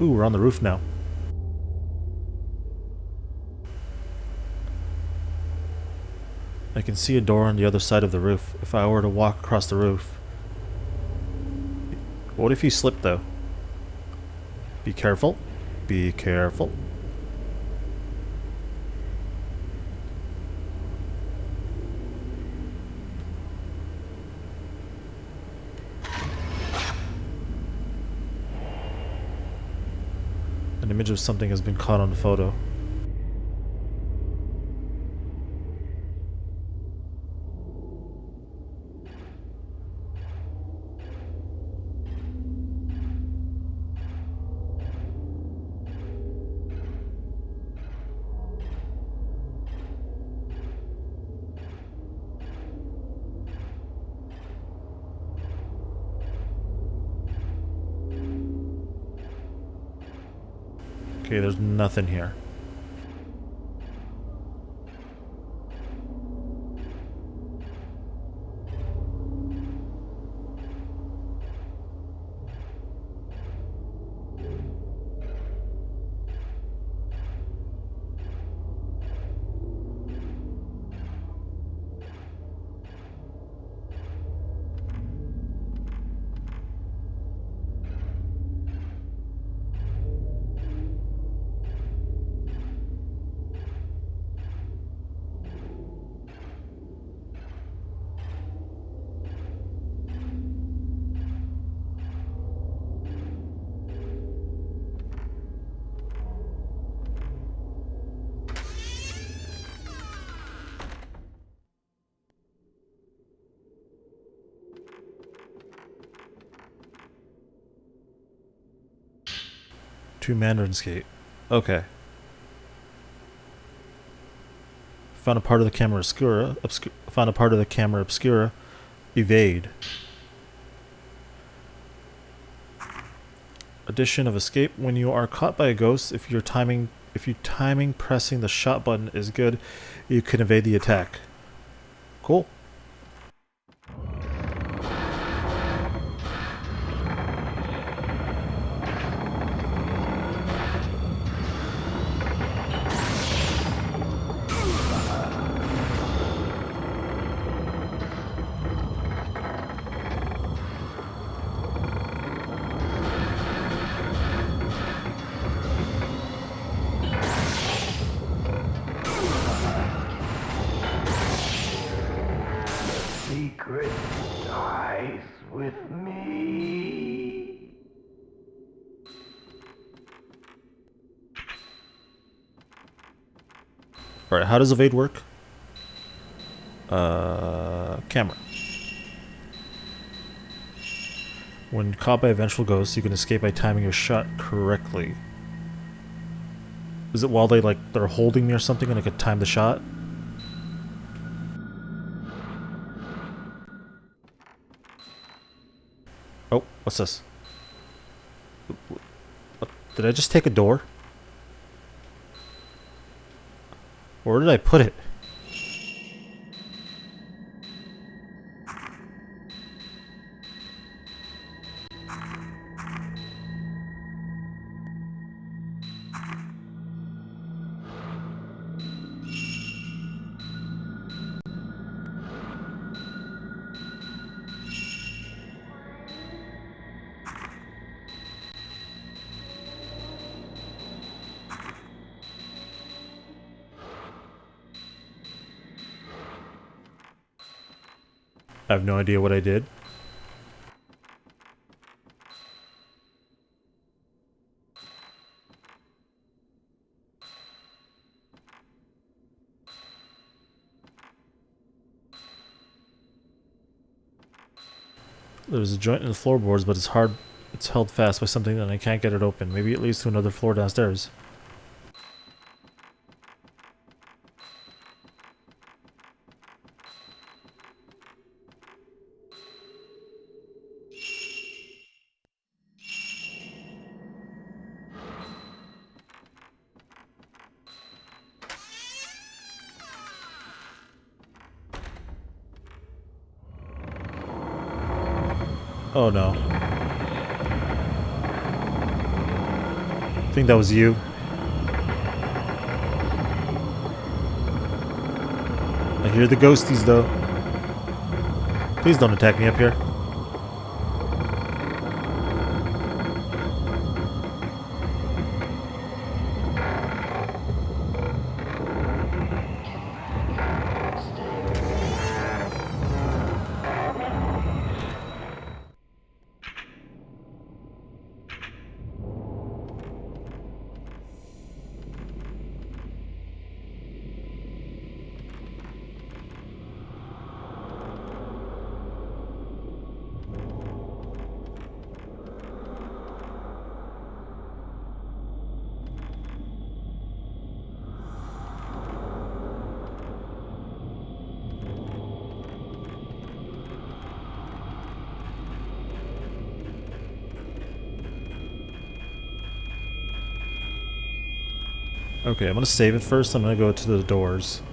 Ooh, we're on the roof now. I can see a door on the other side of the roof. If I were to walk across the roof... What if you slip, though? Be careful. Be careful. An image of something has been caught on the photo. Okay, there's nothing here. Two Mandarin's Gate. Okay. Found a part of the camera obscura. Found a part of the camera obscura. Evade. Addition of escape. When you are caught by a ghost, if your timing pressing the shot button is good, you can evade the attack. Cool. Secret dies with me. Alright, how does evade work? Camera. When caught by a vengeful ghost, you can escape by timing your shot correctly. Is it while they're holding me or something and I could time the shot? Oh, what's this? What? Did I just take a door? Where did I put it? I have no idea what I did. There's a joint in the floorboards, but it's hard. It's held fast by something and I can't get it open. Maybe it leads to another floor downstairs. Oh no. think that was you. I hear the ghosties though. Please don't attack me up here. Okay, I'm gonna save it first. I'm gonna go to the doors.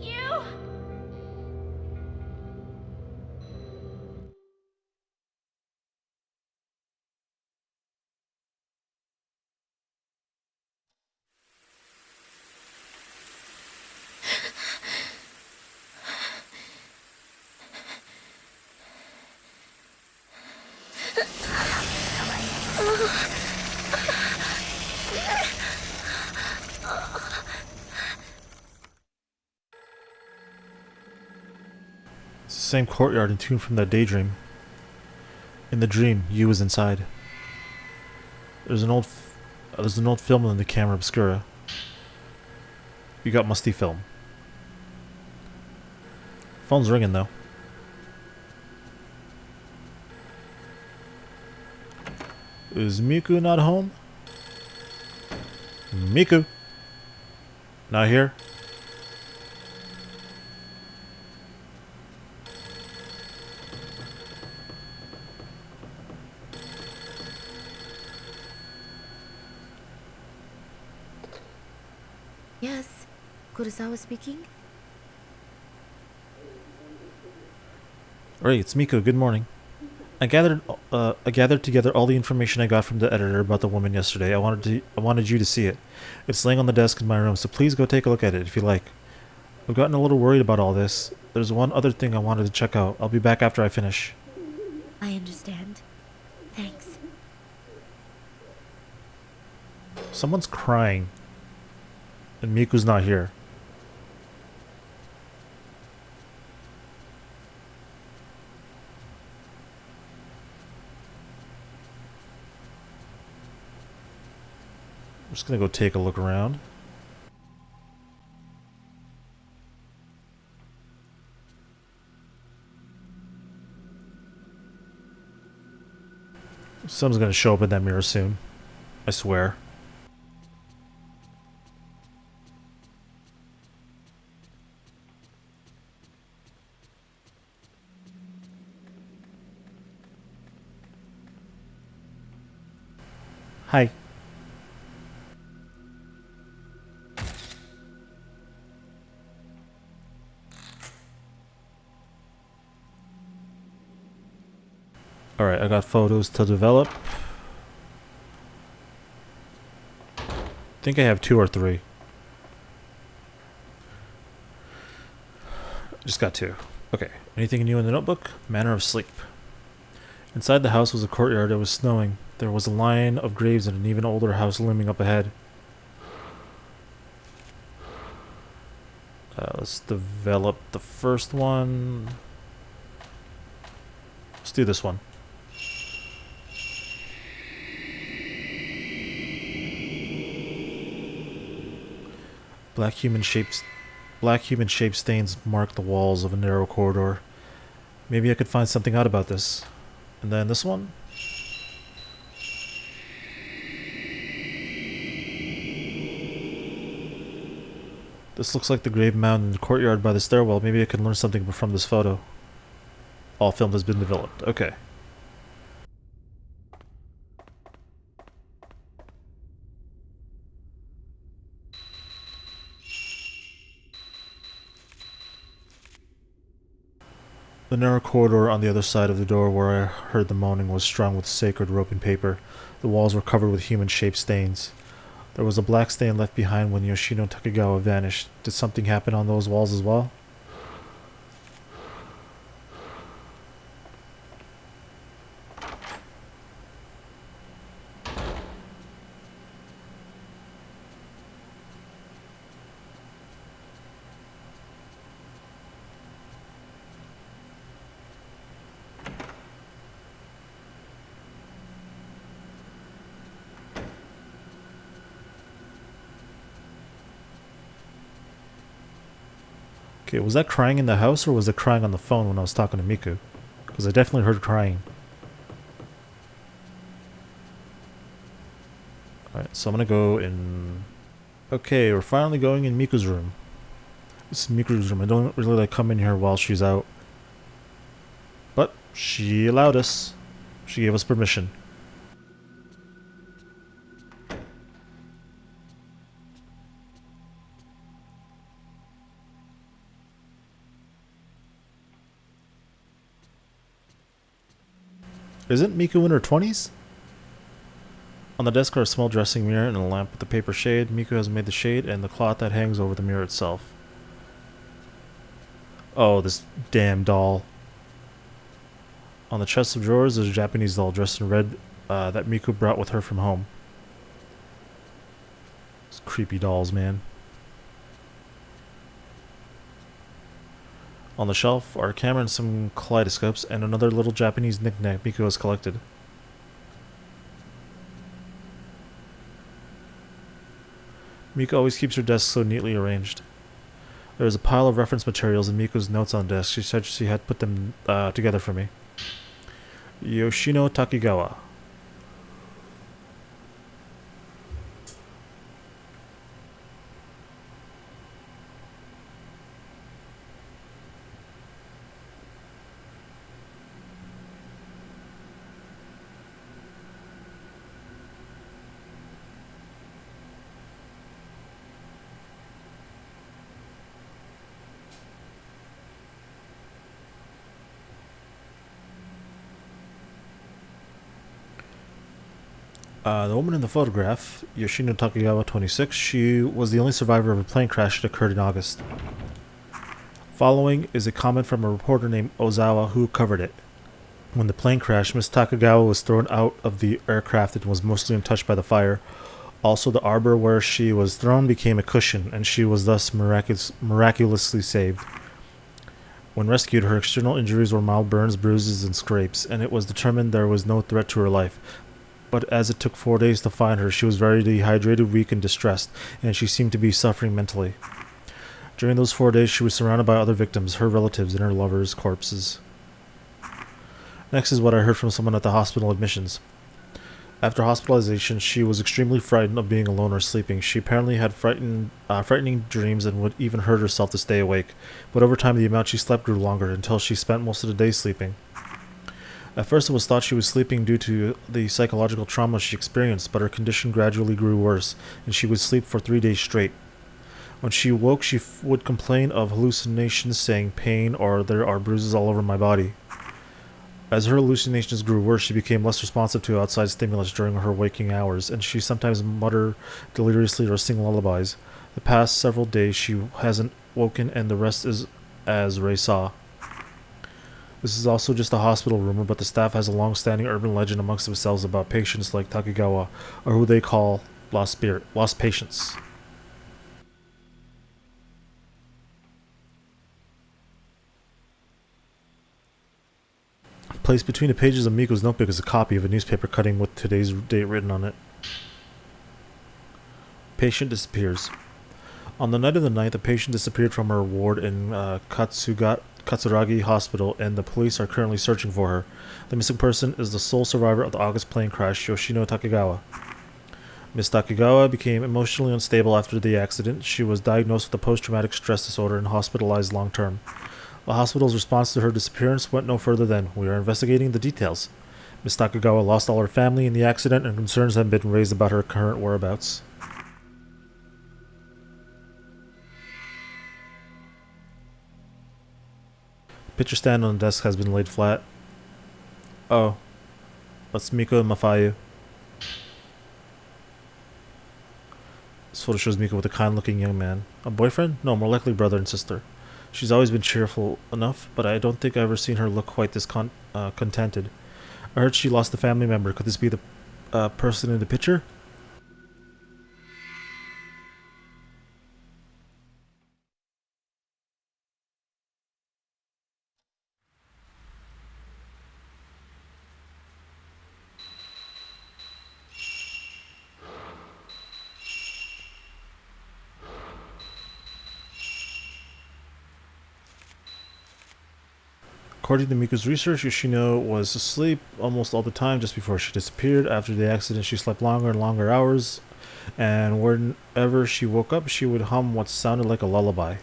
You! It's the same courtyard and tomb from that daydream. In the dream, you was inside. There's an old film in the camera obscura. You got musty film. Phone's ringing though. Is Miku not home? Miku? Not here? Yes. Kurosawa speaking? Right, it's Miku. Good morning. I gathered together all the information I got from the editor about the woman yesterday. I wanted you to see it. It's laying on the desk in my room, so please go take a look at it if you like. I've gotten a little worried about all this. There's one other thing I wanted to check out. I'll be back after I finish. I understand. Thanks. Someone's crying. And Miku's not here. I'm just gonna go take a look around. Someone's gonna show up in that mirror soon. I swear. Hi. Alright, I got photos to develop. I think I have 2 or 3. Just got 2. Okay. Anything new in the notebook? Manor of Sleep. Inside the house was a courtyard. It was snowing. There was a line of graves and an even older house looming up ahead. Let's develop the first one. Let's do this one. Black human shaped stains mark the walls of a narrow corridor. Maybe I could find something out about this. And then this one. This looks like the grave mound in the courtyard by the stairwell. Maybe I can learn something from this photo. All film has been developed. Okay. The narrow corridor on the other side of the door where I heard the moaning was strung with sacred rope and paper. The walls were covered with human-shaped stains. There was a black stain left behind when Yoshino Takegawa vanished. Did something happen on those walls as well? Okay, was that crying in the house or was it crying on the phone when I was talking to Miku? Because I definitely heard crying. Alright, so I'm gonna go in... Okay, we're finally going in Miku's room. This is Miku's room. I don't really like coming here while she's out. But she allowed us. She gave us permission. Isn't Miku in her 20s? On the desk are a small dressing mirror and a lamp with a paper shade. Miku has made the shade and the cloth that hangs over the mirror itself. Oh, this damn doll. On the chest of drawers, there's a Japanese doll dressed in red that Miku brought with her from home. These creepy dolls, man. On the shelf are a camera and some kaleidoscopes and another little Japanese knick-knack Miku has collected. Miku always keeps her desk so neatly arranged. There is a pile of reference materials and Miku's notes on the desk. She said she had put them together for me. Yoshino Takegawa. The woman in the photograph, Yoshino Takegawa, 26, she was the only survivor of a plane crash that occurred in August. Following is a comment from a reporter named Ozawa who covered it. When the plane crashed, Miss Takegawa was thrown out of the aircraft and was mostly untouched by the fire. Also, the arbor where she was thrown became a cushion, and she was thus miraculously saved. When rescued, her external injuries were mild burns, bruises, and scrapes, and it was determined there was no threat to her life. But as it took 4 days to find her, she was very dehydrated, weak, and distressed, and she seemed to be suffering mentally. During those 4 days, she was surrounded by other victims, her relatives, and her lovers' corpses. Next is what I heard from someone at the hospital admissions. After hospitalization, she was extremely frightened of being alone or sleeping. She apparently had frightening dreams and would even hurt herself to stay awake. But over time, the amount she slept grew longer, until she spent most of the day sleeping. At first, it was thought she was sleeping due to the psychological trauma she experienced, but her condition gradually grew worse, and she would sleep for 3 days straight. When she woke, she would complain of hallucinations, saying pain or there are bruises all over my body. As her hallucinations grew worse, she became less responsive to outside stimulus during her waking hours, and she sometimes muttered deliriously or sing lullabies. The past several days she hasn't woken, and the rest is as Ray saw. This is also just a hospital rumor, but the staff has a long-standing urban legend amongst themselves about patients like Takegawa, or who they call lost patients. Placed between the pages of Miko's notebook is a copy of a newspaper cutting with today's date written on it. Patient disappears. On the night of the 9th, a patient disappeared from her ward in Katsuragi Hospital, and the police are currently searching for her. The missing person is the sole survivor of the August plane crash, Yoshino Takegawa. Ms. Takegawa became emotionally unstable after the accident. She was diagnosed with a post-traumatic stress disorder and hospitalized long-term. The hospital's response to her disappearance went no further than, "We are investigating the details." Ms. Takegawa lost all her family in the accident, and concerns have been raised about her current whereabouts. Picture stand on the desk has been laid flat. Oh, that's Miku and Mafayu. This photo shows Miku with a kind-looking young man. A boyfriend? No, more likely brother and sister. She's always been cheerful enough, but I don't think I've ever seen her look quite this contented. I heard she lost a family member. Could this be the person in the picture? According to Miku's research, Yoshino was asleep almost all the time just before she disappeared. After the accident, she slept longer and longer hours, and whenever she woke up, she would hum what sounded like a lullaby.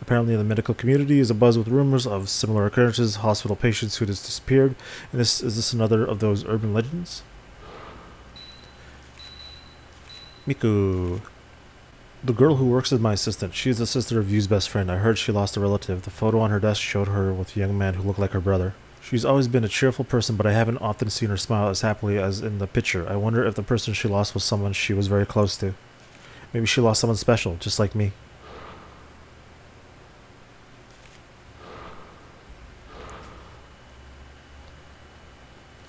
Apparently, the medical community is abuzz with rumors of similar occurrences, hospital patients who just disappeared. And is this another of those urban legends? Miku. The girl who works as my assistant. She is the sister of Yu's best friend. I heard she lost a relative. The photo on her desk showed her with a young man who looked like her brother. She's always been a cheerful person, but I haven't often seen her smile as happily as in the picture. I wonder if the person she lost was someone she was very close to. Maybe she lost someone special, just like me.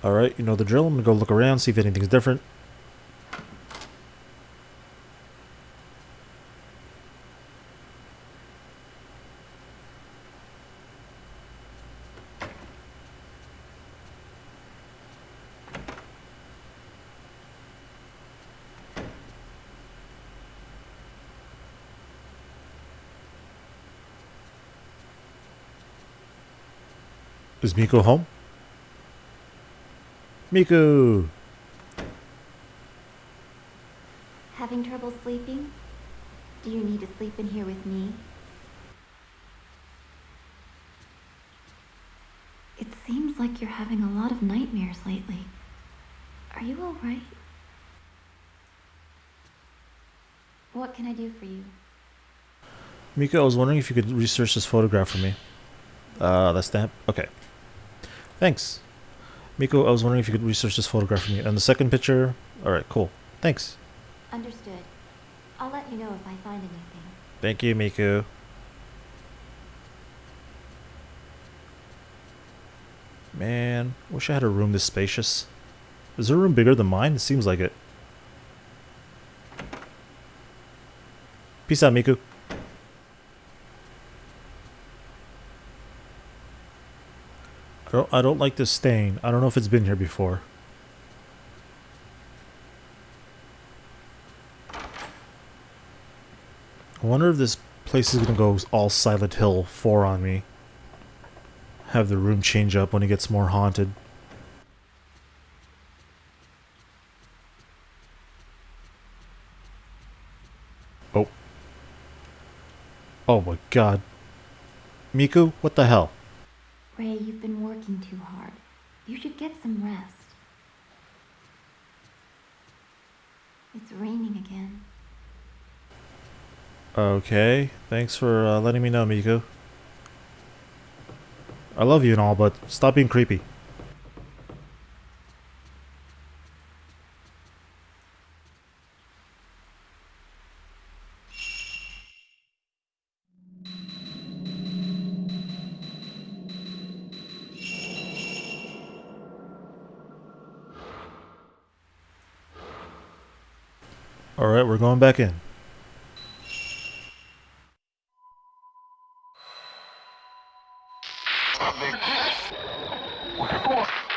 Alright, you know the drill. I'm gonna go look around, see if anything's different. Is Miku home? Miku! Having trouble sleeping? Do you need to sleep in here with me? It seems like you're having a lot of nightmares lately. Are you alright? What can I do for you? Miku, I was wondering if you could research this photograph for me. That stamp? Okay. Thanks. Miku, I was wondering if you could research this photograph for me. And the second picture? Alright, cool. Thanks. Understood. I'll let you know if I find anything. Thank you, Miku. Man, wish I had a room this spacious. Is her room bigger than mine? It seems like it. Peace out, Miku. I don't like this stain. I don't know if it's been here before. I wonder if this place is gonna go all Silent Hill 4 on me. Have the room change up when it gets more haunted. Oh. Oh my god. Miku, what the hell? Ray, you've been working too hard. You should get some rest. It's raining again. Okay, thanks for letting me know, Miku. I love you and all, but stop being creepy. Alright, we're going back in. What's going on?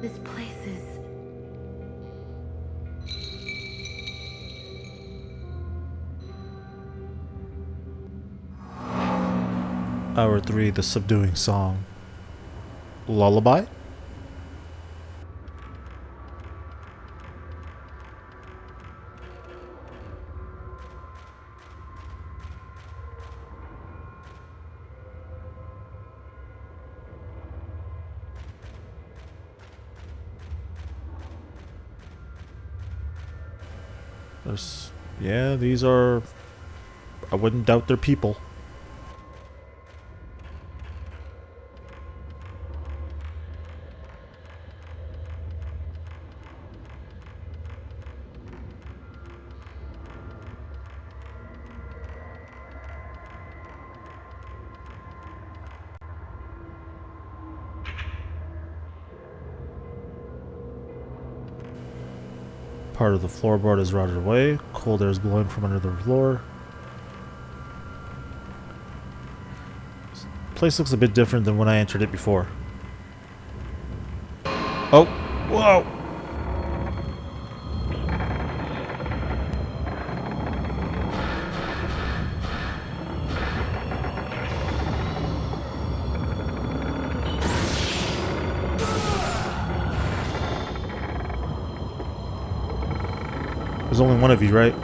This place is... Hour 3, the subduing song. Lullaby? There's, yeah, these are, I wouldn't doubt they're people. Part of the floorboard is rotted away. Cold air is blowing from under the floor. This place looks a bit different than when I entered it before. Oh, whoa! There's only one of you, right?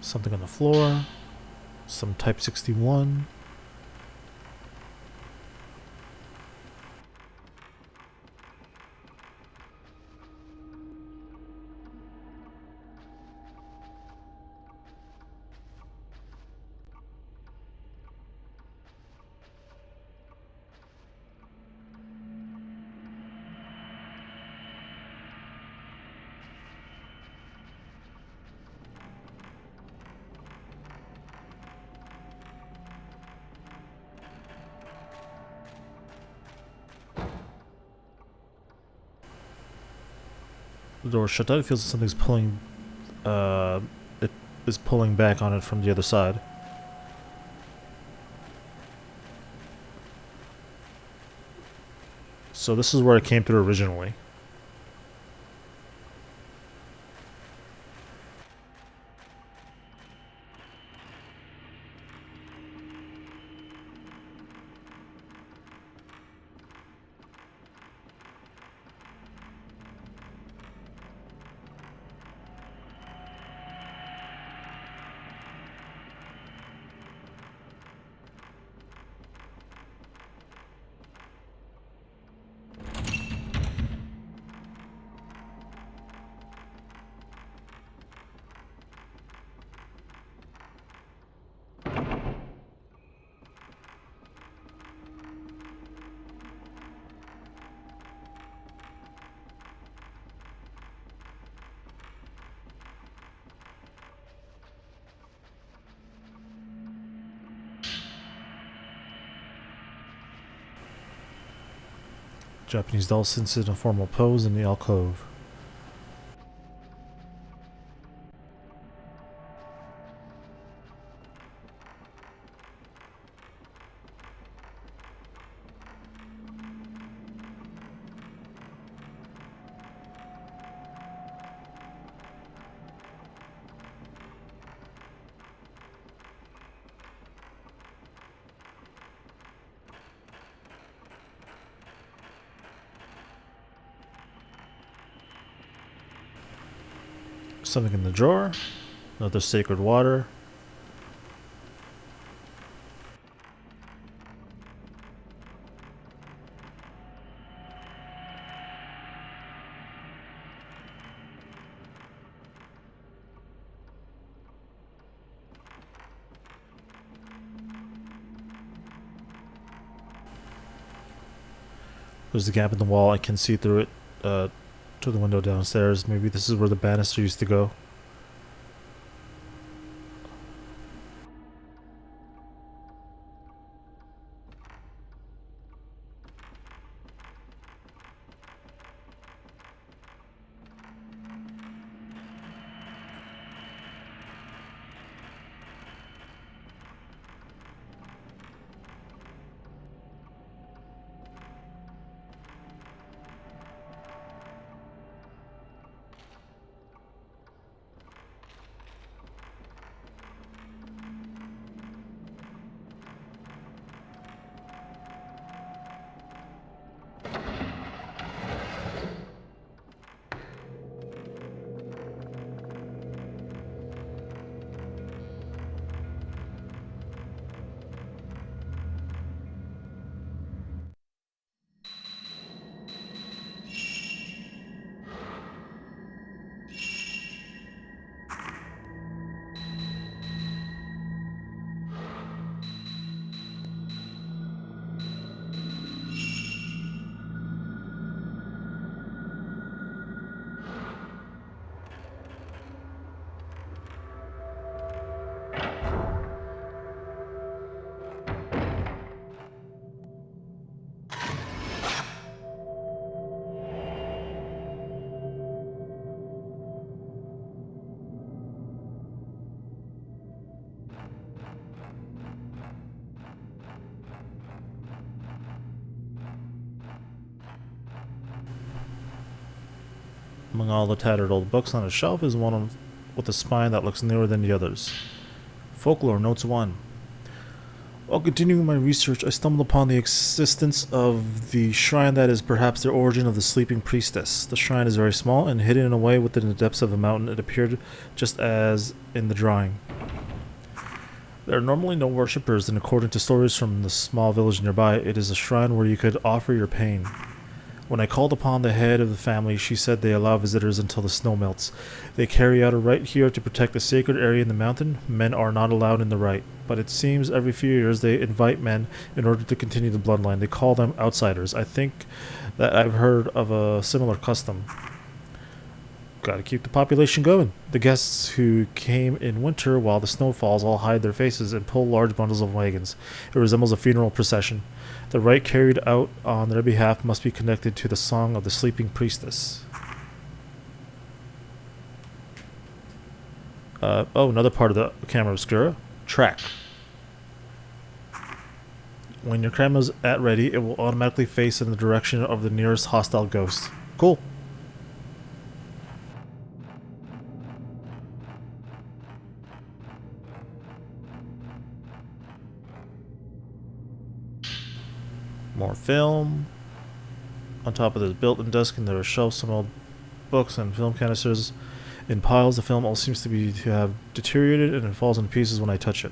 Something on the floor. Some Type 61. The door shut out. It feels like something's pulling. It is pulling back on it from the other side. So this is where it came through originally. Japanese doll sits in a formal pose in the alcove. Something in the drawer. Another sacred water. There's a gap in the wall. I can see through it to the window downstairs. Maybe this is where the banister used to go. Among all the tattered old books on a shelf is one with a spine that looks newer than the others. Folklore Notes 1. While continuing my research, I stumbled upon the existence of the shrine that is perhaps the origin of the sleeping priestess. The shrine is very small and hidden in a way within the depths of a mountain. It appeared just as in the drawing. There are normally no worshippers, and according to stories from the small village nearby, it is a shrine where you could offer your pain. When I called upon the head of the family, she said they allow visitors until the snow melts. They carry out a rite here to protect the sacred area in the mountain. Men are not allowed in the rite, but it seems every few years they invite men in order to continue the bloodline. They call them outsiders. I think that I've heard of a similar custom. Gotta keep the population going. The guests who came in winter while the snow falls all hide their faces and pull large bundles of wagons. It resembles a funeral procession. The rite carried out on their behalf must be connected to the song of the sleeping priestess. Another part of the camera obscura. Track. When your camera's at ready, it will automatically face in the direction of the nearest hostile ghost. Cool. More film. On top of this built-in desk, and there are shelves, some old books and film canisters in piles. The film all seems to have deteriorated, and it falls into pieces when I touch it.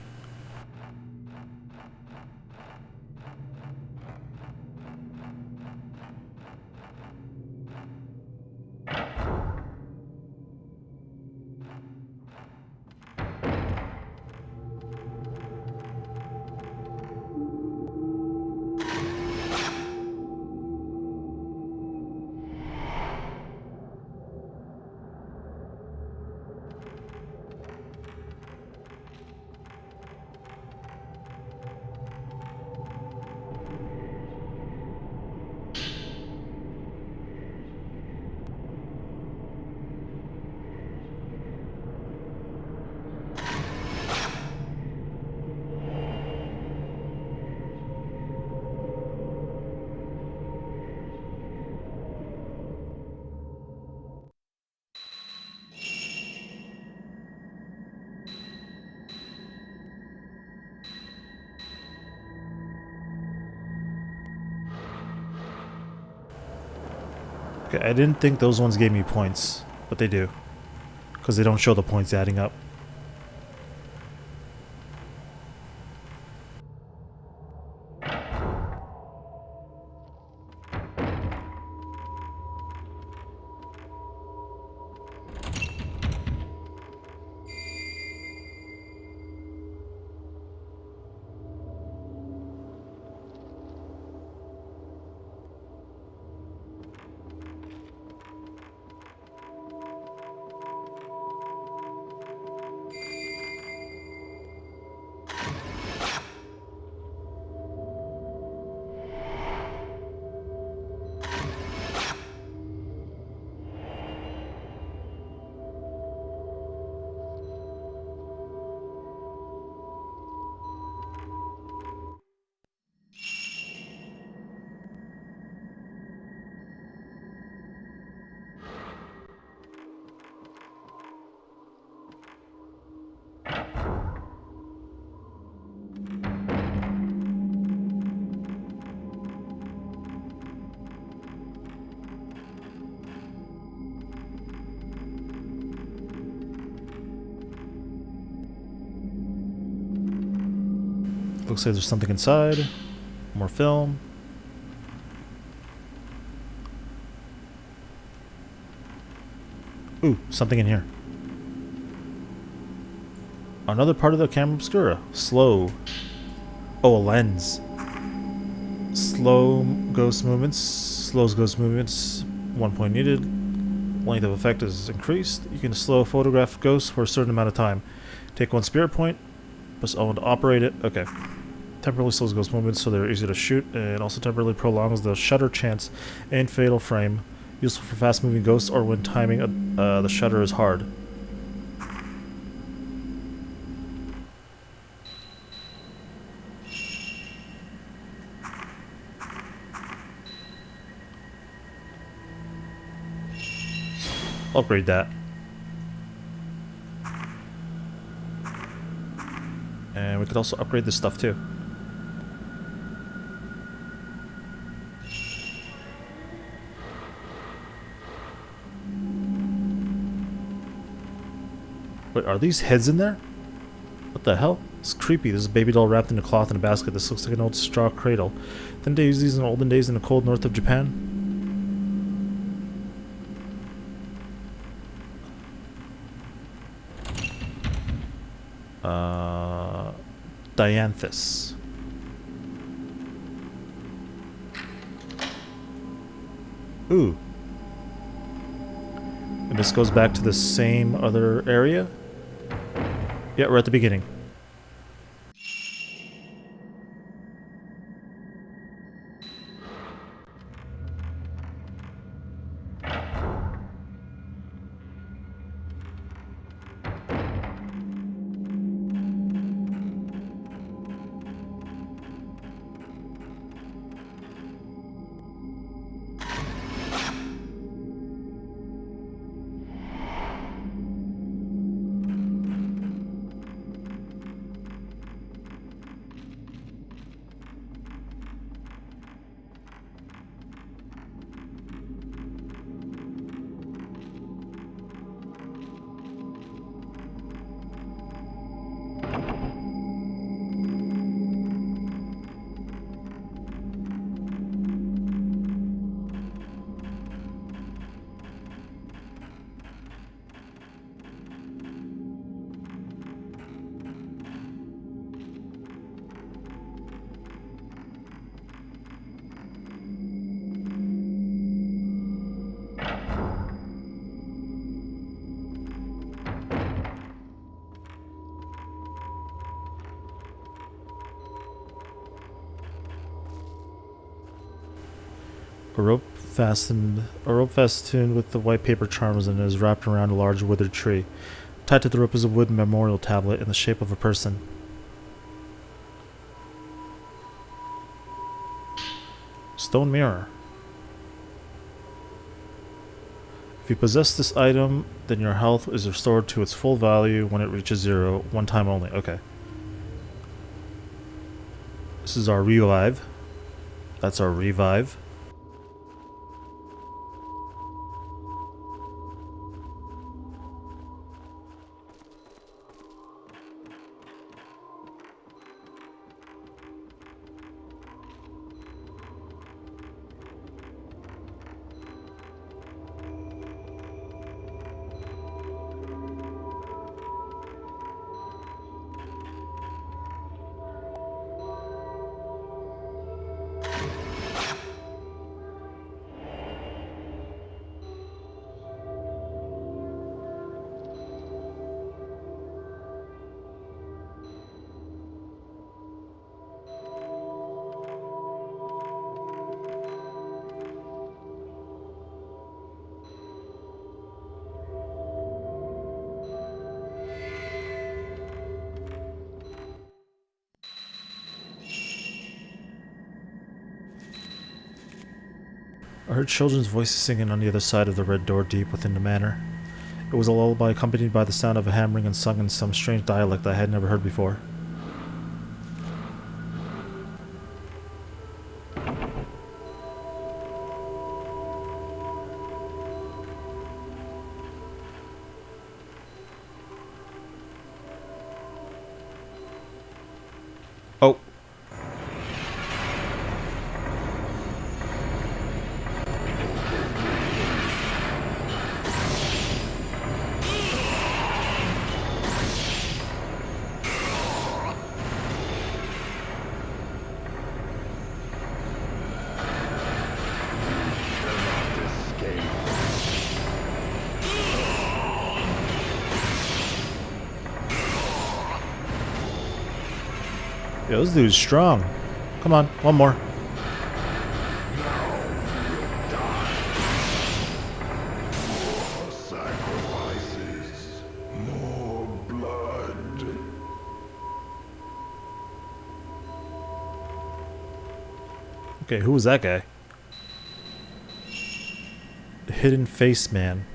Okay, I didn't think those ones gave me points, but they do. because they don't show the points adding up. Looks like there's something inside. More film. Ooh, something in here. Another part of the camera obscura. Slow. Oh, a lens. Slow ghost movements. Slows ghost movements. 1 point needed. Length of effect is increased. You can slow photograph ghosts for a certain amount of time. Take 1 spirit point. Press L1 to operate it. Okay. Temporarily slows ghost movements so they're easy to shoot, and also temporarily prolongs the shutter chance and fatal frame. Useful for fast moving ghosts or when timing the shutter is hard. Upgrade that. And we could also upgrade this stuff too. Wait, are these heads in there? What the hell? It's creepy. This is a baby doll wrapped in a cloth in a basket. This looks like an old straw cradle. Didn't they use these in the olden days in the cold north of Japan? Dianthus. Ooh. And this goes back to the same other area? Yeah, we're at the beginning. A rope fastened with the white paper charms and is wrapped around a large withered tree. Tied to the rope is a wooden memorial tablet in the shape of a person. Stone mirror. If you possess this item, then your health is restored to its full value when it reaches 0, one time only. Okay. This is our revive. That's our revive. I heard children's voices singing on the other side of the red door deep within the manor. It was a lullaby accompanied by the sound of a hammering and sung in some strange dialect I had never heard before. Oh. Yeah, this dude's strong. Come on, one more. Sacrifices, more blood. Okay, who was that guy? The Hidden Face Man.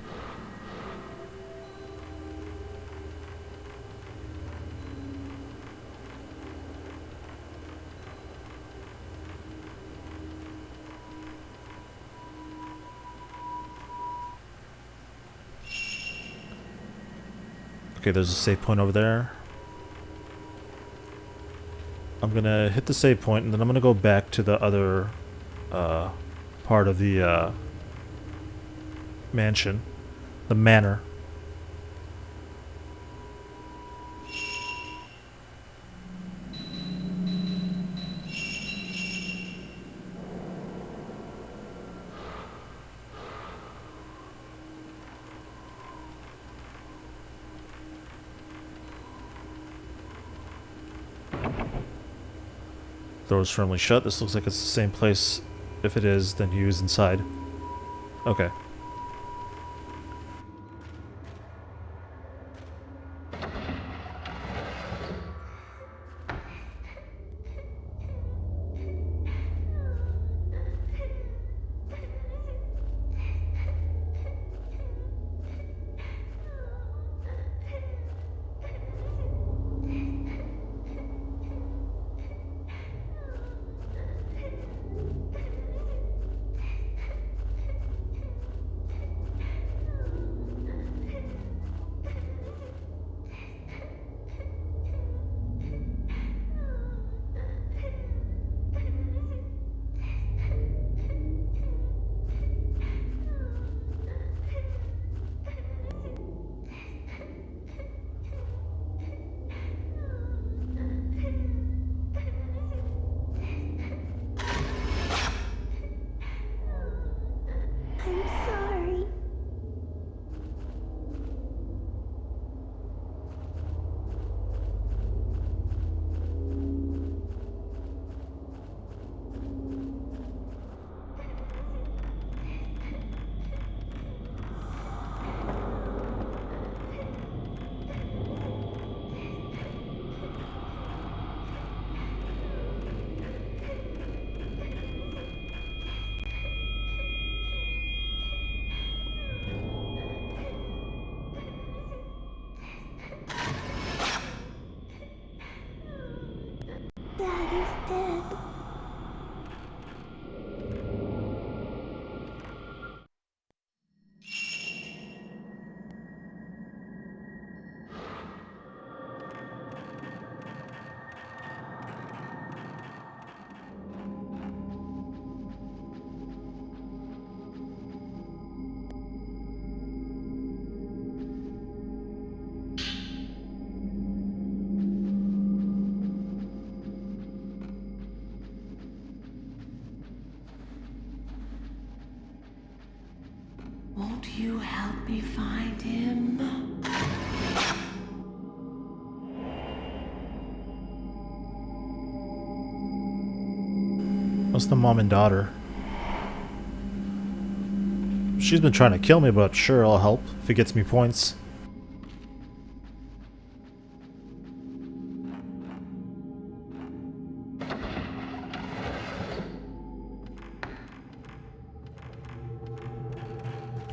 Okay, there's a save point over there. I'm gonna hit the save point and then I'm gonna go back to the other part of the mansion. The manor. Door's firmly shut. This looks like it's the same place. If it is, then he was inside. Okay. I'm sorry. Dad is dead. Won't you help me find him? That's the mom and daughter. She's been trying to kill me, but sure, I'll help if it gets me points.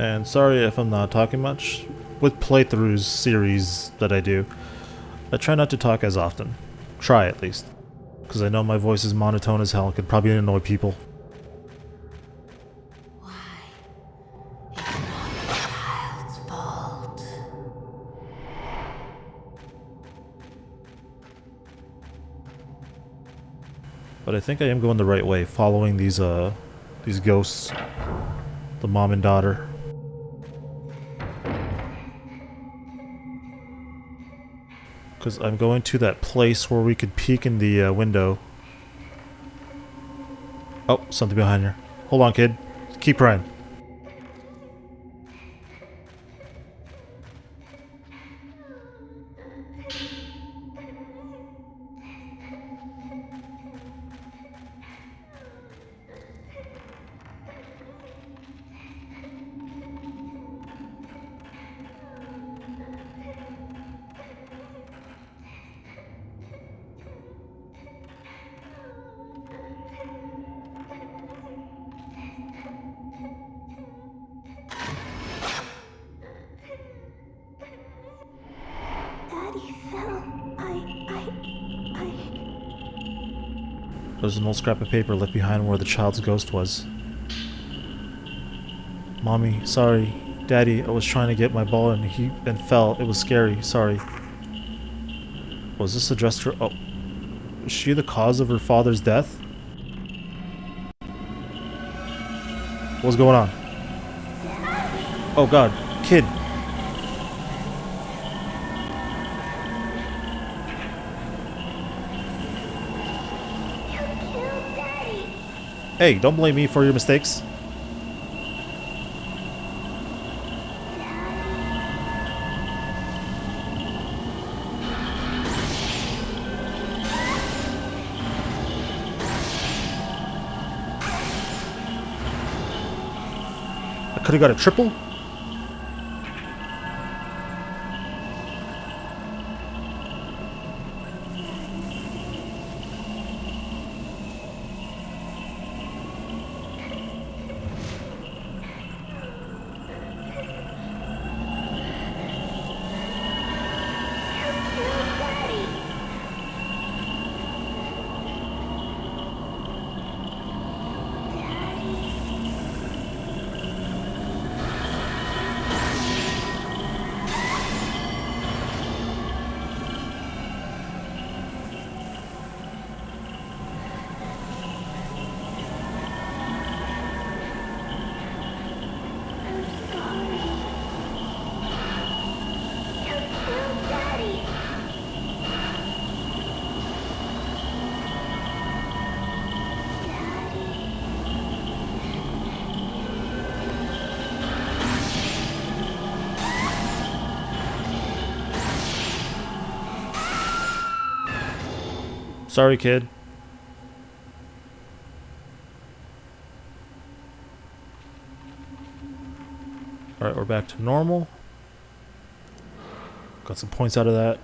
And sorry if I'm not talking much. With playthroughs series that I do, I try not to talk as often. Try at least. Because I know my voice is monotone as hell and could probably annoy people. Why? It's not the child's fault. But I think I am going the right way, following these ghosts. The mom and daughter. Because I'm going to that place where we could peek in the window. Oh, something behind her. Hold on, kid. Keep running. Daddy fell. There's an old scrap of paper left behind where the child's ghost was. Mommy, sorry. Daddy, I was trying to get my ball and he fell. It was scary. Sorry. Was this addressed to her? Oh. Was she the cause of her father's death? What's going on? Oh god. Kid. Hey, don't blame me for your mistakes. I could have got a triple. Sorry, kid. Alright, we're back to normal. Got some points out of that.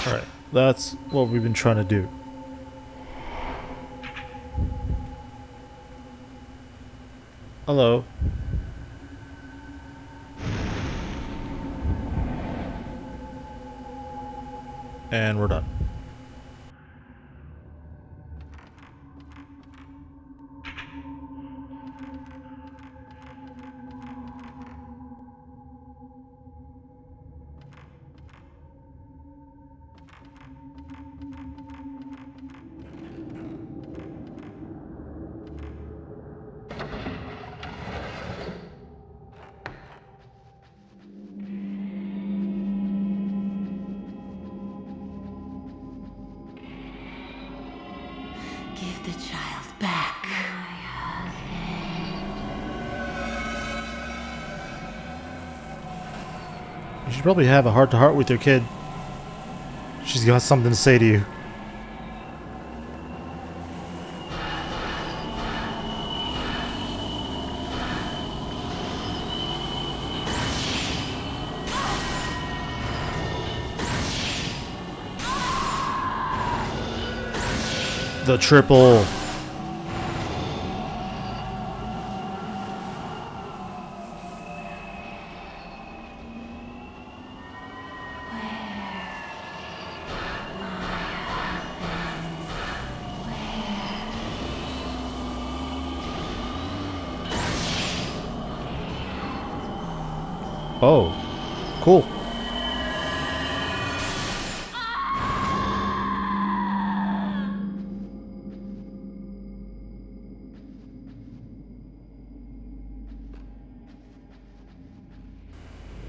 Alright, that's what we've been trying to do. Hello. And we're done. Give the child back. You should probably have a heart-to-heart with your kid. She's got something to say to you. The triple. Oh, cool.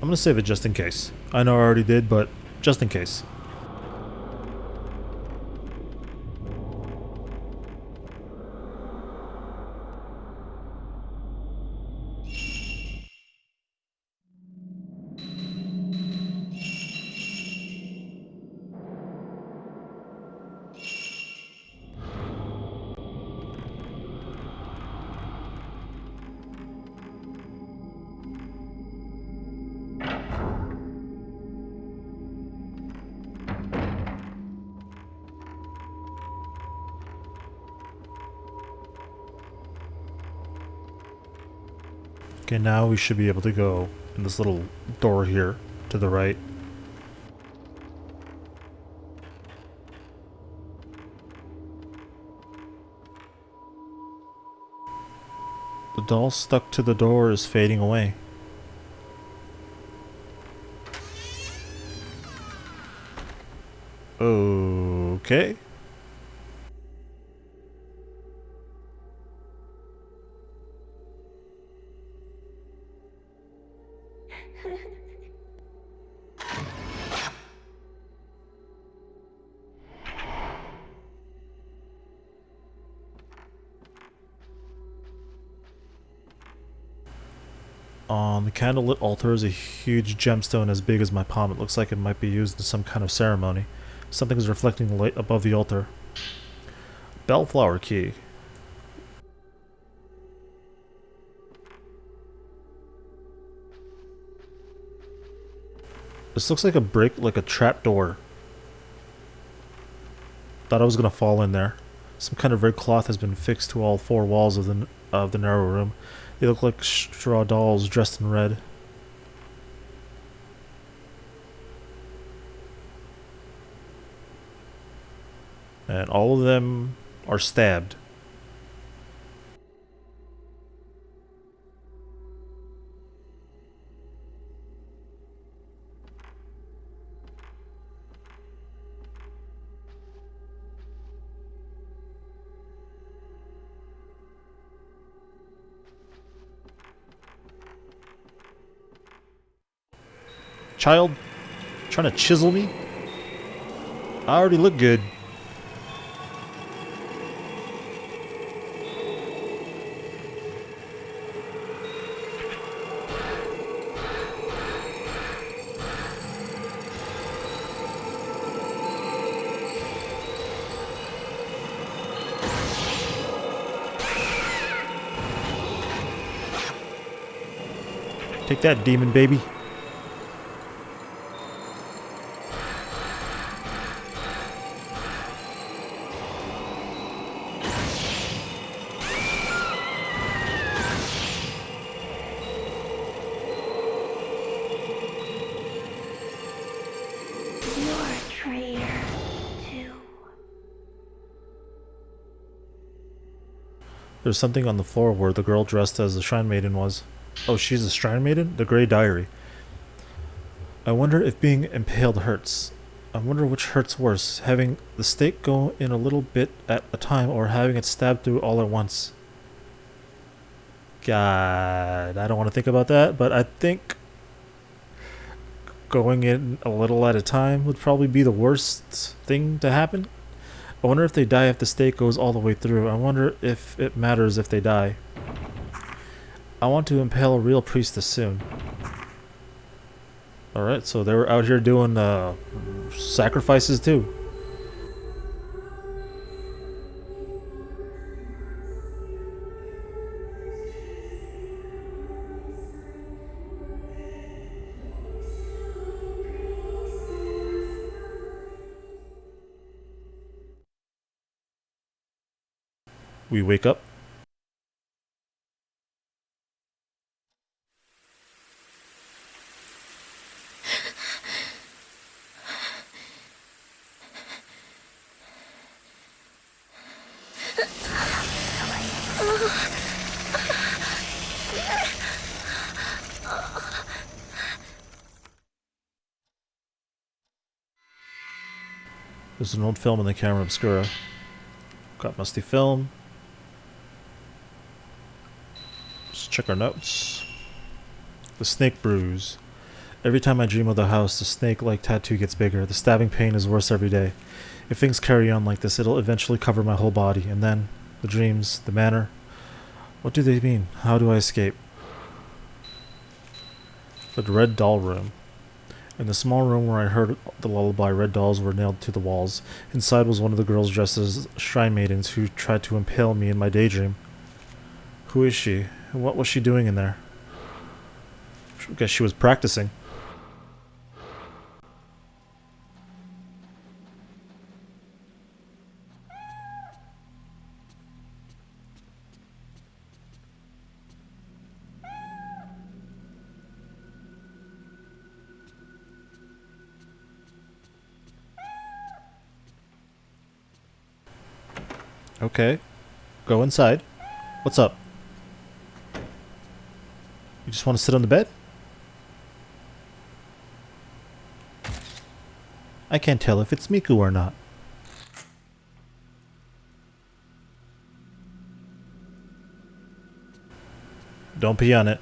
I'm gonna save it just in case. I know I already did, but just in case. Okay, now we should be able to go in this little door here to the right. The doll stuck to the door is fading away. Okay. On the candlelit altar is a huge gemstone as big as my palm. It looks like it might be used in some kind of ceremony. Something is reflecting the light above the altar. Bellflower key. This looks like a brick, like a trap door. Thought I was gonna fall in there. Some kind of red cloth has been fixed to all four walls of the narrow room. They look like straw dolls dressed in red. And all of them are stabbed. Child, trying to chisel me? I already look good. Take that, demon baby. You're a traitor. There's something on the floor where the girl dressed as the Shrine Maiden was. Oh, she's a Shrine Maiden? The Grey Diary. I wonder if being impaled hurts. I wonder which hurts worse, having the stake go in a little bit at a time or having it stabbed through all at once. God, I don't want to think about that, but I think going in a little at a time would probably be the worst thing to happen. I wonder if they die if the stake goes all the way through. I wonder if it matters if they die. I want to impale a real priestess soon. Alright, so they were out here doing sacrifices too. We wake up. There's an old film in the camera obscura. Got musty film. Let's check our notes. The snake bruise. Every time I dream of the house, the snake-like tattoo gets bigger. The stabbing pain is worse every day. If things carry on like this, it'll eventually cover my whole body. And then, the dreams, the manor. What do they mean? How do I escape? The red doll room. In the small room where I heard the lullaby, red dolls were nailed to the walls. Inside was one of the girls dressed as shrine maidens who tried to impale me in my daydream. Who is she? And what was she doing in there? I guess she was practicing. Okay. Go inside. What's up? You just want to sit on the bed? I can't tell if it's Miku or not. Don't pee on it.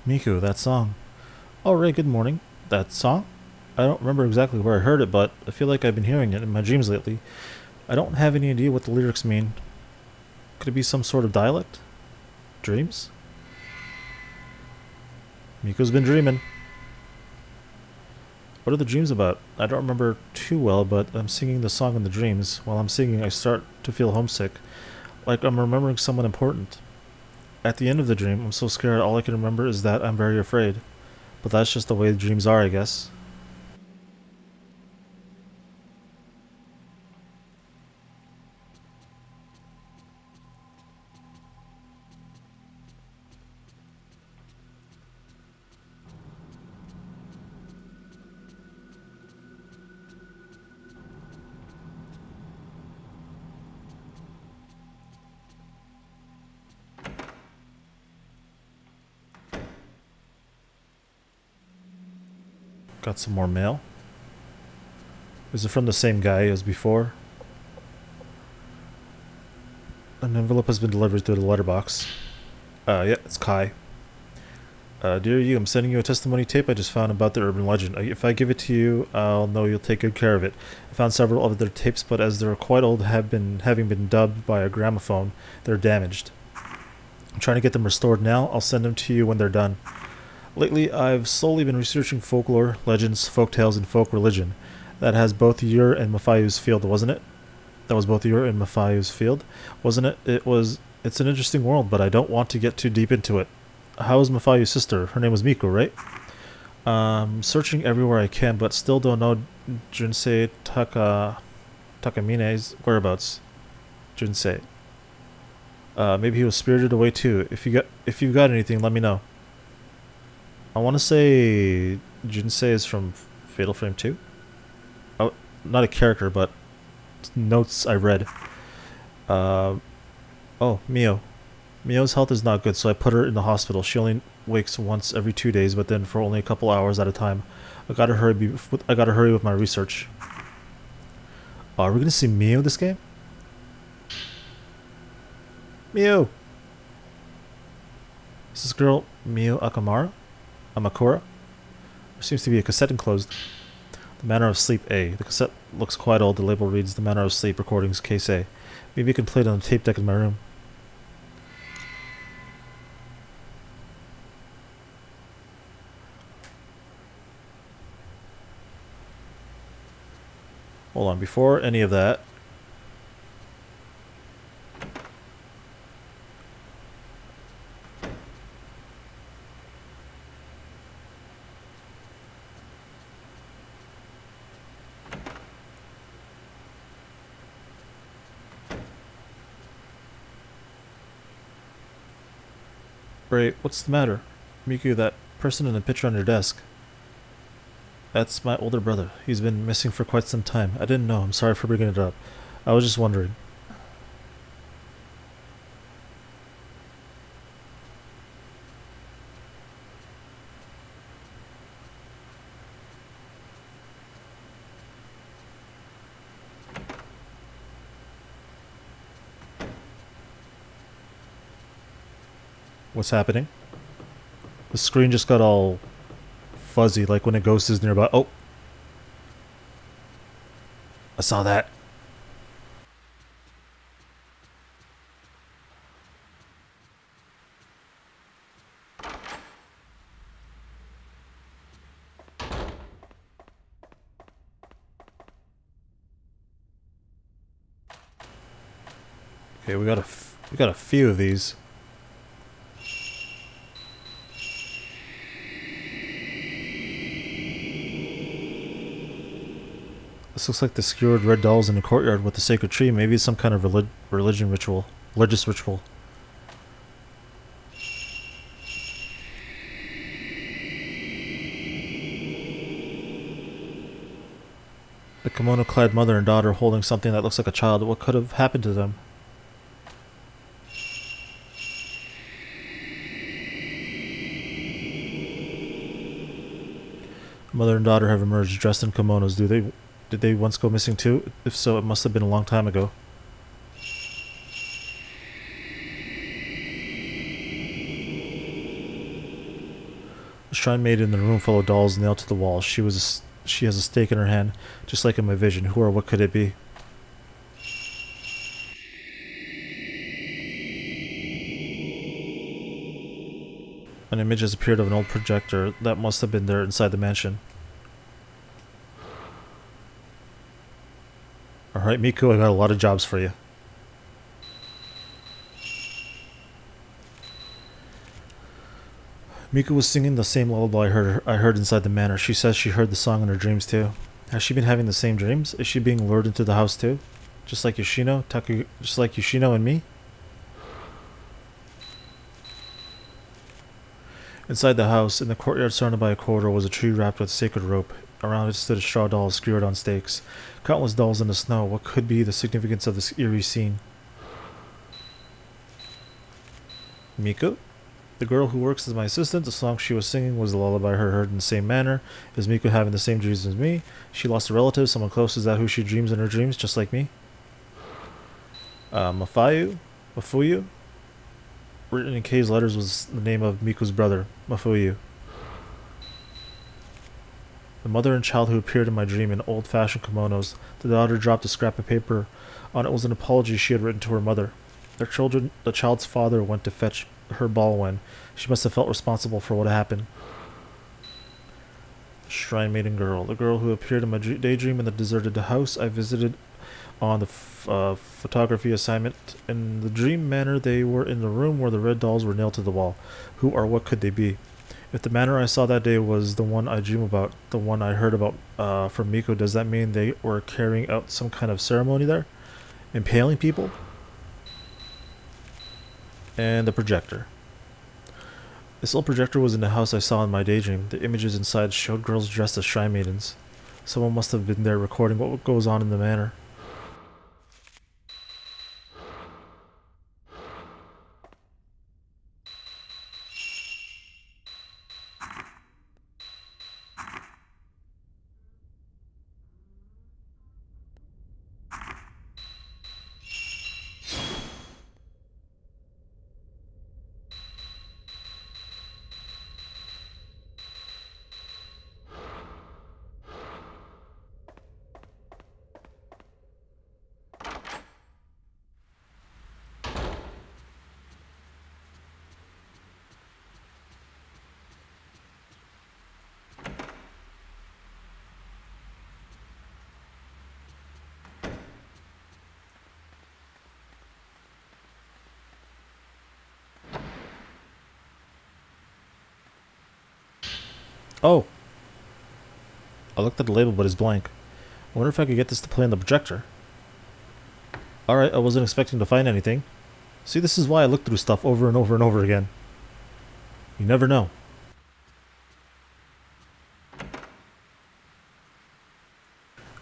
Miku, that song. Alright, good morning. That song? I don't remember exactly where I heard it, but I feel like I've been hearing it in my dreams lately. I don't have any idea what the lyrics mean. Could it be some sort of dialect? Dreams? Miku's been dreaming. What are the dreams about? I don't remember too well, but I'm singing the song in the dreams. While I'm singing, I start to feel homesick, like I'm remembering someone important. At the end of the dream, I'm so scared all I can remember is that I'm very afraid. But that's just the way the dreams are, I guess. Got some more mail. Is it from the same guy as before? An envelope has been delivered through the letterbox. Yeah, it's Kai. Dear you, I'm sending you a testimony tape I just found about the urban legend. If I give it to you, I'll know you'll take good care of it. I found several other tapes, but as they're quite old, having been dubbed by a gramophone, they're damaged. I'm trying to get them restored now. I'll send them to you when they're done. Lately, I've solely been researching folklore, legends, folk tales, and folk religion. That has both your and Mafayu's field, wasn't it? That was both your and Mafayu's field, wasn't it? It's an interesting world, but I don't want to get too deep into it. How is Mafayu's sister? Her name was Miku, right? Searching everywhere I can, but still don't know Junsei Takamine's whereabouts. Junsei. Maybe he was spirited away too. If you've got anything, let me know. I want to say Junsei is from Fatal Frame 2. Oh, not a character, but notes I read. Oh, Mio. Mio's health is not good, so I put her in the hospital. She only wakes once every 2 days, but then for only a couple hours at a time. I gotta hurry with my research. Are we gonna see Mio this game? Mio! Is this girl Mio Amakura? There seems to be a cassette enclosed. The Manor of Sleep A. The cassette looks quite old. The label reads The Manor of Sleep Recordings Case A. Maybe I can play it on the tape deck in my room. Hold on, before any of that. Ray, what's the matter? Miku, that person in the picture on your desk. That's my older brother. He's been missing for quite some time. I didn't know. I'm sorry for bringing it up. I was just wondering. What's happening? The screen just got all fuzzy, like when a ghost is nearby. Oh! I saw that. Okay, we got a few of these. This looks like the skewered red dolls in the courtyard with the sacred tree. Maybe it's some kind of religious ritual. The kimono-clad mother and daughter holding something that looks like a child. What could have happened to them? Mother and daughter have emerged dressed in kimonos. Did they once go missing too? If so, it must have been a long time ago. A shrine made in the room full of dolls nailed to the wall. She has a stake in her hand, just like in my vision. Who or what could it be? An image has appeared of an old projector that must have been there inside the mansion. Alright, Miku, I got a lot of jobs for you. Miku was singing the same lullaby I heard inside the manor. She says she heard the song in her dreams too. Has she been having the same dreams? Is she being lured into the house too? Just like Yoshino and me? Inside the house, in the courtyard surrounded by a corridor, was a tree wrapped with sacred rope. Around it stood a straw doll skewered on stakes. Countless dolls in the snow. What could be the significance of this eerie scene? Miku? The girl who works as my assistant, the song she was singing was the lullaby I heard in the same manner. Is Miku having the same dreams as me? She lost a relative, someone close. Is that who she dreams in her dreams, just like me? Mafuyu? Written in K's letters was the name of Miku's brother, Mafuyu. The mother and child who appeared in my dream in old-fashioned kimonos. The daughter dropped a scrap of paper. On it was an apology she had written to her mother. The child's father went to fetch her ball when. She must have felt responsible for what happened. Shrine Maiden Girl. The girl who appeared in my daydream in the deserted house I visited on the photography assignment. In the dream manor, they were in the room where the red dolls were nailed to the wall. Who or what could they be? If the manor I saw that day was the one I dream about, the one I heard about from Miku, does that mean they were carrying out some kind of ceremony there? Impaling people? And the projector. This old projector was in the house I saw in my daydream. The images inside showed girls dressed as shrine maidens. Someone must have been there recording what goes on in the manor. Oh! I looked at the label but it's blank. I wonder if I could get this to play on the projector. Alright, I wasn't expecting to find anything. See, this is why I look through stuff over and over and over again. You never know.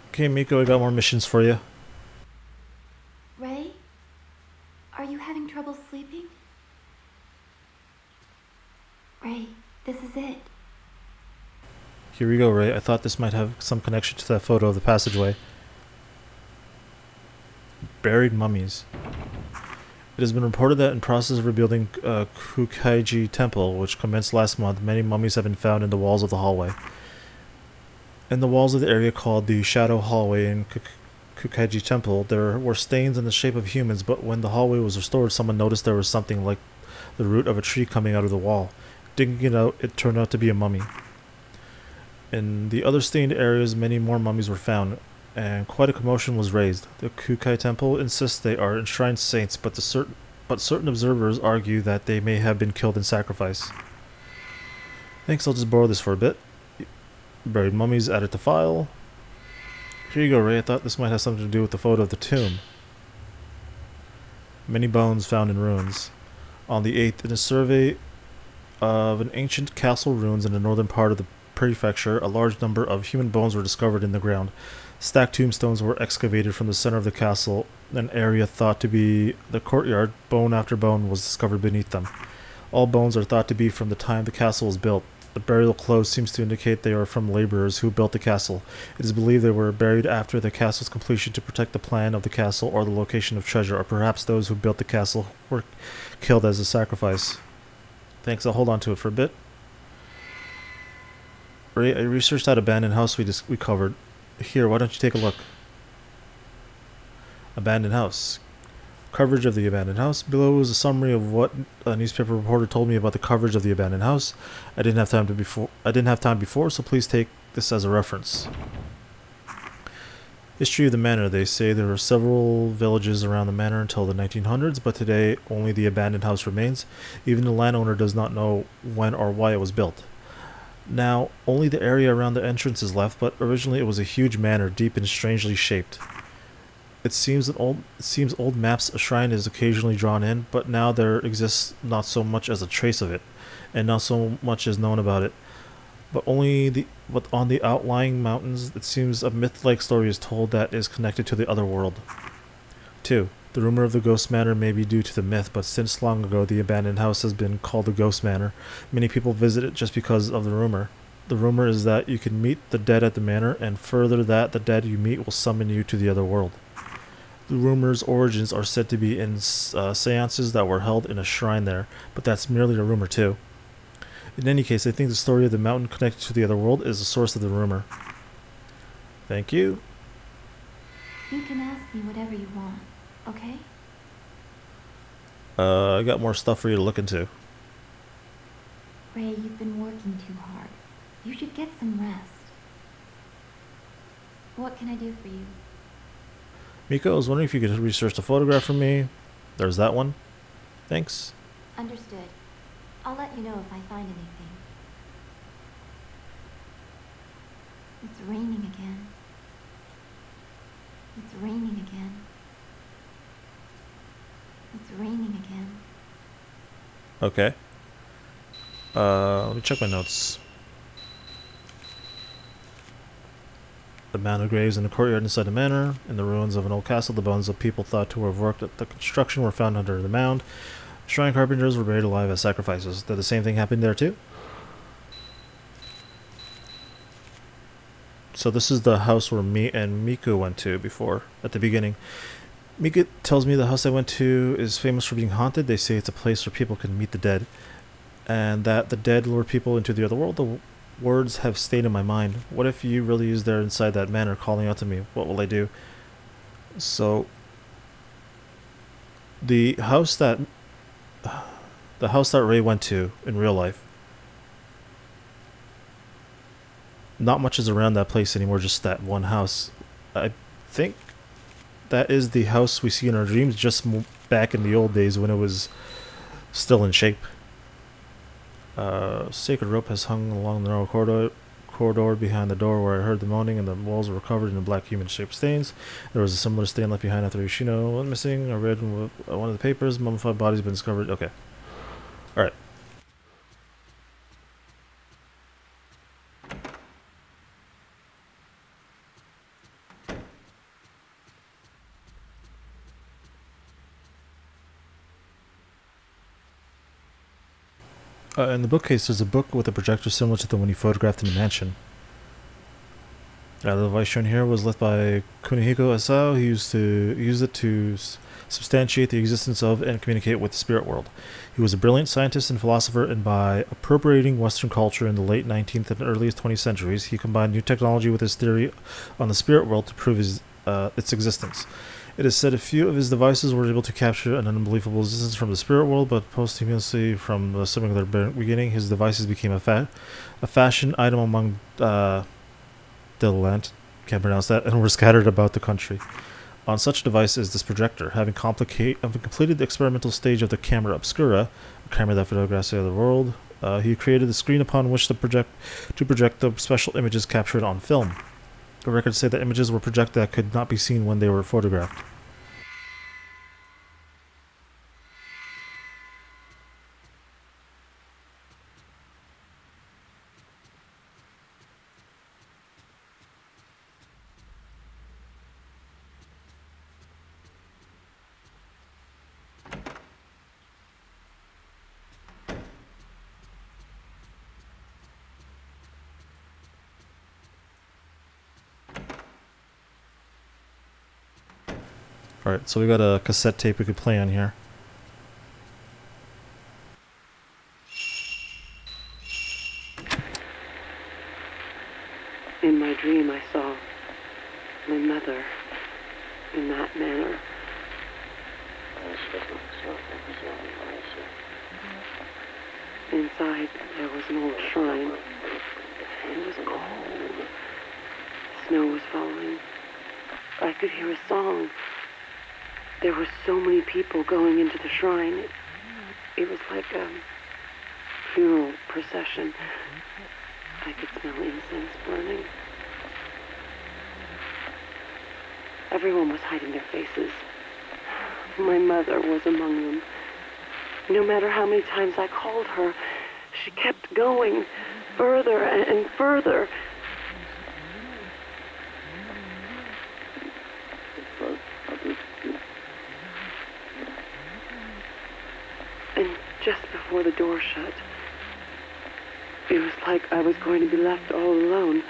Okay, Miku, I got more missions for you. Ray? Are you having trouble sleeping? Ray, this is it. Here we go, Ray. I thought this might have some connection to that photo of the passageway. Buried mummies. It has been reported that in process of rebuilding Kukaiji Temple, which commenced last month, many mummies have been found in the walls of the hallway. In the walls of the area called the Shadow Hallway in Kukaiji Temple, there were stains in the shape of humans, but when the hallway was restored, someone noticed there was something like the root of a tree coming out of the wall. Digging it out, it turned out to be a mummy. In the other stained areas, many more mummies were found, and quite a commotion was raised. The Kukai Temple insists they are enshrined saints, but certain observers argue that they may have been killed in sacrifice. Thanks, I'll just borrow this for a bit. Buried mummies added to file. Here you go, Ray. I thought this might have something to do with the photo of the tomb. Many bones found in ruins. On the 8th, in a survey of an ancient castle ruins in the northern part of the prefecture, a large number of human bones were discovered in the ground. Stacked tombstones were excavated from the center of the castle, an area thought to be the courtyard. Bone after bone was discovered beneath them. All bones are thought to be from the time the castle was built. The burial clothes seems to indicate they are from laborers who built the castle. It is believed they were buried after the castle's completion to protect the plan of the castle or the location of treasure, or perhaps those who built the castle were killed as a sacrifice. Thanks, I'll hold on to it for a bit. Ray, I researched that abandoned house we covered. Here, why don't you take a look? Abandoned house. Coverage of the abandoned house. Below is a summary of what a newspaper reporter told me about the coverage of the abandoned house. I didn't have time before, so please take this as a reference. History of the manor. They say there were several villages around the manor until the 1900s, but today only the abandoned house remains. Even the landowner does not know when or why it was built. Now, only the area around the entrance is left, but originally it was a huge manor, deep and strangely shaped. It seems old maps a shrine is occasionally drawn in, but now there exists not so much as a trace of it, and not so much is known about it. But on the outlying mountains, it seems a myth-like story is told that is connected to the other world. 2. The rumor of the Ghost Manor may be due to the myth, but since long ago the abandoned house has been called the Ghost Manor. Many people visit it just because of the rumor. The rumor is that you can meet the dead at the manor, and further that the dead you meet will summon you to the other world. The rumor's origins are said to be in seances that were held in a shrine there, but that's merely a rumor too. In any case, I think the story of the mountain connected to the other world is the source of the rumor. Thank you. You can ask me whatever you want, okay? I got more stuff for you to look into. Ray, you've been working too hard. You should get some rest. What can I do for you? Miko, I was wondering if you could research the photograph for me. There's that one. Thanks. Understood. I'll let you know if I find anything. It's raining again. It's raining again. It's raining again. Okay. Let me check my notes. The manor graves in the courtyard inside the manor. In the ruins of an old castle, the bones of people thought to have worked at the construction were found under the mound. Shrine carpenters were buried alive as sacrifices. Did the same thing happen there too? So this is the house where me and Miku went to before, at the beginning. Miku tells me the house I went to is famous for being haunted. They say it's a place where people can meet the dead, and that the dead lure people into the other world. The words have stayed in my mind. What if you really is there inside that manor calling out to me? What will I do? So the house that Ray went to in real life, not much is around that place anymore, just that one house. I think that is the house we see in our dreams, just back in the old days when it was still in shape. Sacred rope has hung along the narrow corridor behind the door where I heard the moaning, and the walls were covered in black human-shaped stains. There was a similar stain left behind after Yoshino went missing. I read one of the papers. Mummified bodies been discovered. Okay. Alright. In the bookcase, there's a book with a projector similar to the one you photographed in the mansion. The device shown here was left by Kunihiko Asao. He used it to substantiate the existence of and communicate with the spirit world. He was a brilliant scientist and philosopher, and by appropriating Western culture in the late 19th and early 20th centuries, he combined new technology with his theory on the spirit world to prove its existence. It is said a few of his devices were able to capture an unbelievable existence from the spirit world, but posthumously, from the similar beginning, his devices became a fashion item among Dilant, can't pronounce that, and were scattered about the country. On such device is this projector, having completed the experimental stage of the camera obscura, a camera that photographs the other world. He created the screen upon which to project the special images captured on film. The records say that images were projected that could not be seen when they were photographed. Alright, so we got a cassette tape we could play on here. In my dream, I saw my mother in that manor. Inside, there was an old shrine. It was cold. Snow was falling. I could hear a song. There were so many people going into the shrine. It was like a funeral procession. I could smell incense burning. Everyone was hiding their faces. My mother was among them. No matter how many times I called her, she kept going further and further. And just before the door shut, it was like I was going to be left all alone.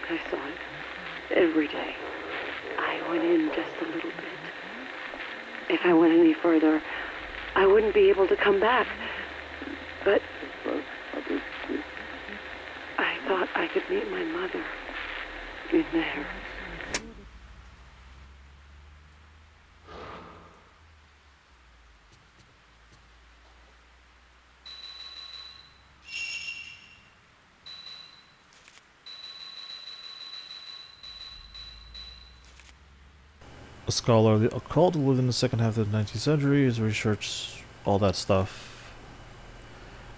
I saw it every day. I went in just a little bit. If I went any further, I wouldn't be able to come back. But I thought I could meet my mother in there. a scholar of the occult who lived in the second half of the 19th century. His research, all that stuff.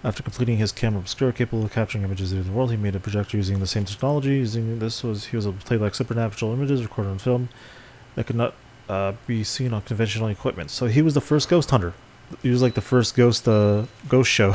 After completing his camera obscura capable of capturing images of the world, he made a projector using the same technology. Using this, he was able to play back supernatural images recorded on film that could not be seen on conventional equipment. So he was the first ghost hunter. He was like the first ghost show.